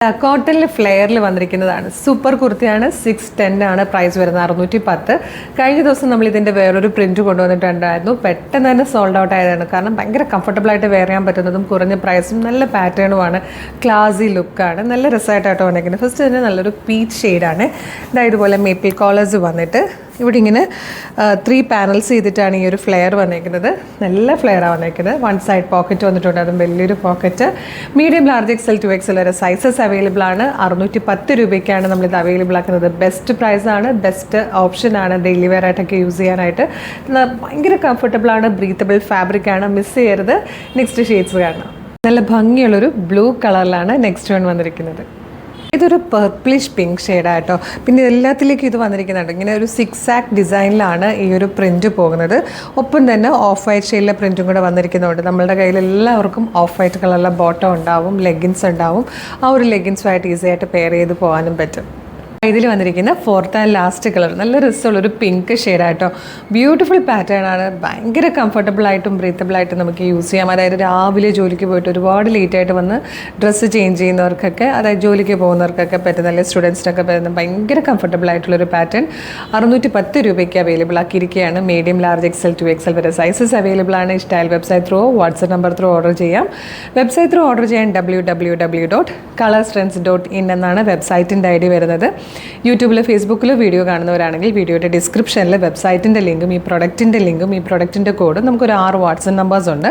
കോട്ടണിൽ ഫ്ലെയറിൽ വന്നിരിക്കുന്നതാണ്. സൂപ്പർ കുർത്തിയാണ്. 610 ആണ് പ്രൈസ് വരുന്നത്, 610. കഴിഞ്ഞ ദിവസം നമ്മൾ ഇതിൻ്റെ വേറൊരു പ്രിൻറ്റ് കൊണ്ടുവന്നിട്ടുണ്ടായിരുന്നു. പെട്ടെന്ന് തന്നെ സോൾഡ് ഔട്ട് ആയതാണ്. കാരണം ഭയങ്കര കംഫർട്ടബിളായിട്ട് വെയർ ചെയ്യാൻ പറ്റുന്നതും കുറഞ്ഞ പ്രൈസും നല്ല പാറ്റേണുമാണ്, ക്ലാസി ലുക്കാണ്, നല്ല രസമായിട്ടാട്ടോ വന്നിരിക്കുന്നത്. ഫസ്റ്റ് തന്നെ നല്ലൊരു പീച്ച് ഷെയ്ഡാണ്. ഇതുപോലെ മേപ്പിൾ കോളേഴ്സ് വന്നിട്ട് ഇവിടെ ഇങ്ങനെ 3 പാനൽസ് ചെയ്തിട്ടാണ് ഈ ഒരു ഫ്ലെയർ വന്നിരിക്കുന്നത്. നല്ല ഫ്ലെയറാണ് വന്നിരിക്കുന്നത്. 1 സൈഡ് പോക്കറ്റ് വന്നിട്ടുണ്ട്, അതും വലിയൊരു pocket. Medium, large, XL 2XL വരെ സൈസസ് അവൈലബിൾ ആണ്. 610 രൂപയ്ക്കാണ് നമ്മളിത് അവൈലബിൾ ആക്കുന്നത്. ബെസ്റ്റ് പ്രൈസാണ്, ബെസ്റ്റ് ഓപ്ഷനാണ് ഡെയിലി വെയർ ആയിട്ടൊക്കെ യൂസ് ചെയ്യാനായിട്ട്. ഭയങ്കര കംഫർട്ടബിളാണ്, ബ്രീത്തബിൾ ഫാബ്രിക്കാണ്. മിസ് ചെയ്യരുത്. നെക്സ്റ്റ് ഷെയ്ഡ്സ് കാണാം. നല്ല ഭംഗിയുള്ളൊരു ബ്ലൂ കളറിലാണ് നെക്സ്റ്റ് വൺ വന്നിരിക്കുന്നത്. ഇതൊരു പർപ്പിളിഷ് പിങ്ക് ഷെയ്ഡായിട്ടോ. പിന്നെ എല്ലാത്തിലേക്കും ഇത് വന്നിരിക്കുന്നുണ്ട്. ഇങ്ങനെ ഒരു 6 ഡിസൈനിലാണ് ഈ ഒരു പ്രിൻറ്റ് പോകുന്നത്. ഒപ്പം തന്നെ ഓഫ് വൈറ്റ് ഷെയ്ഡിലെ പ്രിൻറ്റും കൂടെ വന്നിരിക്കുന്നുണ്ട്. നമ്മളുടെ കയ്യിൽ എല്ലാവർക്കും ഓഫ് വൈറ്റ് കളറിലെ ബോട്ടം ഉണ്ടാവും, ലെഗിൻസ് ഉണ്ടാവും. ആ ഒരു ലെഗിൻസുമായിട്ട് ഈസി ആയിട്ട് പെയർ ചെയ്ത് പോകാനും പറ്റും. ഇതിൽ വന്നിരിക്കുന്ന 4th ആൻഡ് ലാസ്റ്റ് കളർ നല്ല രസമുള്ളൊരു പിങ്ക് ഷെയ്ഡായിട്ടോ. ബ്യൂട്ടിഫുൾ പാറ്റേൺ ആണ്. ഭയങ്കര കംഫർട്ടബിളായിട്ടും ബ്രീത്തബിളായിട്ടും നമുക്ക് യൂസ് ചെയ്യാം. അതായത് രാവിലെ ജോലിക്ക് പോയിട്ട് ഒരുപാട് ലേറ്റായിട്ട് വന്ന് ഡ്രസ്സ് ചേഞ്ച് ചെയ്യുന്നവർക്കൊക്കെ, അതായത് ജോലിക്ക് പോകുന്നവർക്കൊക്കെ പറ്റുന്ന, അല്ലെങ്കിൽ സ്റ്റുഡൻസിനൊക്കെ പറ്റുന്ന ഭയങ്കര കംഫർട്ടബിളായിട്ടുള്ളൊരു പാറ്റേൺ 610 രൂപയ്ക്ക് അവൈലബിൾ ആക്കിയിരിക്കുകയാണ്. മീഡിയം, ലാർജ്, XL 2XL വരെ സൈസസ് അവൈലബിൾ ആണ്. ഇഷ്ടമായാൽ website through, WhatsApp number through order ചെയ്യാം. വെബ്സൈറ്റ് ത്രൂ ഓർഡർ ചെയ്യാൻ www.colorstrends.in എന്നാണ് വെബ്സൈറ്റിൻ്റെ ID വരുന്നത്. യൂട്യൂബിലോ ഫേസ്ബുക്കിലോ വീഡിയോ കാണുന്നവരാണെങ്കിൽ വീഡിയോയുടെ ഡിസ്ക്രിപ്ഷനിൽ വെബ്സൈറ്റിൻ്റെ ലിങ്കും ഈ പ്രൊഡക്റ്റിൻ്റെ ലിങ്കും ഈ പ്രൊഡക്റ്റിൻ്റെ കോഡും, നമുക്കൊരു 6 വാട്സപ്പ് നമ്പേഴ്സ് ഉണ്ട്.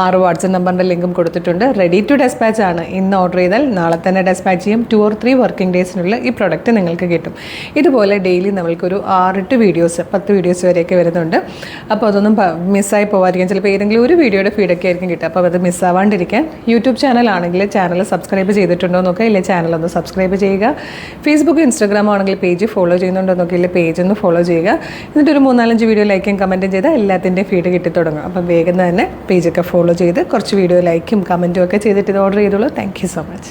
6 വാട്സപ്പ് നമ്പറിൻ്റെ ലിങ്കും കൊടുത്തിട്ടുണ്ട്. റെഡി ടു ഡെസ്പാച്ച് ആണ്. ഇന്ന് ഓർഡർ ചെയ്താൽ നാളെ തന്നെ ഡെസ്പാച്ച് ചെയ്യും. 2 or 3 വർക്കിംഗ് ഡേയ്സിനുള്ള ഈ പ്രൊഡക്റ്റ് നിങ്ങൾക്ക് കിട്ടും. ഇതുപോലെ ഡെയിലി നമ്മൾക്കൊരു 6-8 വീഡിയോസ്, 10 വീഡിയോസ് വരെയൊക്കെ വരുന്നുണ്ട്. അപ്പോൾ അതൊന്നും മിസ്സായി പോകാതിരിക്കാൻ, ചിലപ്പോൾ ഏതെങ്കിലും ഒരു വീഡിയോയുടെ ഫീഡൊക്കെ ആയിരിക്കും കിട്ടുക. അപ്പോൾ അത് മിസ്സാവാണ്ടിരിക്കാൻ യൂട്യൂബ് ചാനലാണെങ്കിൽ ചാനൽ സബ്സ്ക്രൈബ് ചെയ്തിട്ടുണ്ടോ നോക്കുക, ഇല്ലെങ്കിൽ ചാനലൊന്ന് സബ്സ്ക്രൈബ് ചെയ്യുക. ഫേസ്ബുക്ക്, ഇൻസ്റ്റാഗ്രാം ആണെങ്കിൽ പേജ് ഫോളോ ചെയ്യുന്നുണ്ടോ നോക്കി, ഇല്ലെങ്കിൽ പേജ് ഒന്ന് ഫോളോ ചെയ്യുക. എന്നിട്ട് ഒരു 3-4 വീഡിയോ ലൈക്കും കമൻറ്റും ചെയ്താൽ എല്ലാത്തിൻ്റെയും ഫീഡ് കിട്ടി തുടങ്ങും. അപ്പം വേഗം തന്നെ പേജൊക്കെ ഫോളോ ചെയ്ത് കുറച്ച് വീഡിയോ ലൈക്കും കമൻറ്റും ഒക്കെ ചെയ്തിട്ട് ഇത് ഓർഡർ ചെയ്തോളൂ. Thank you so much.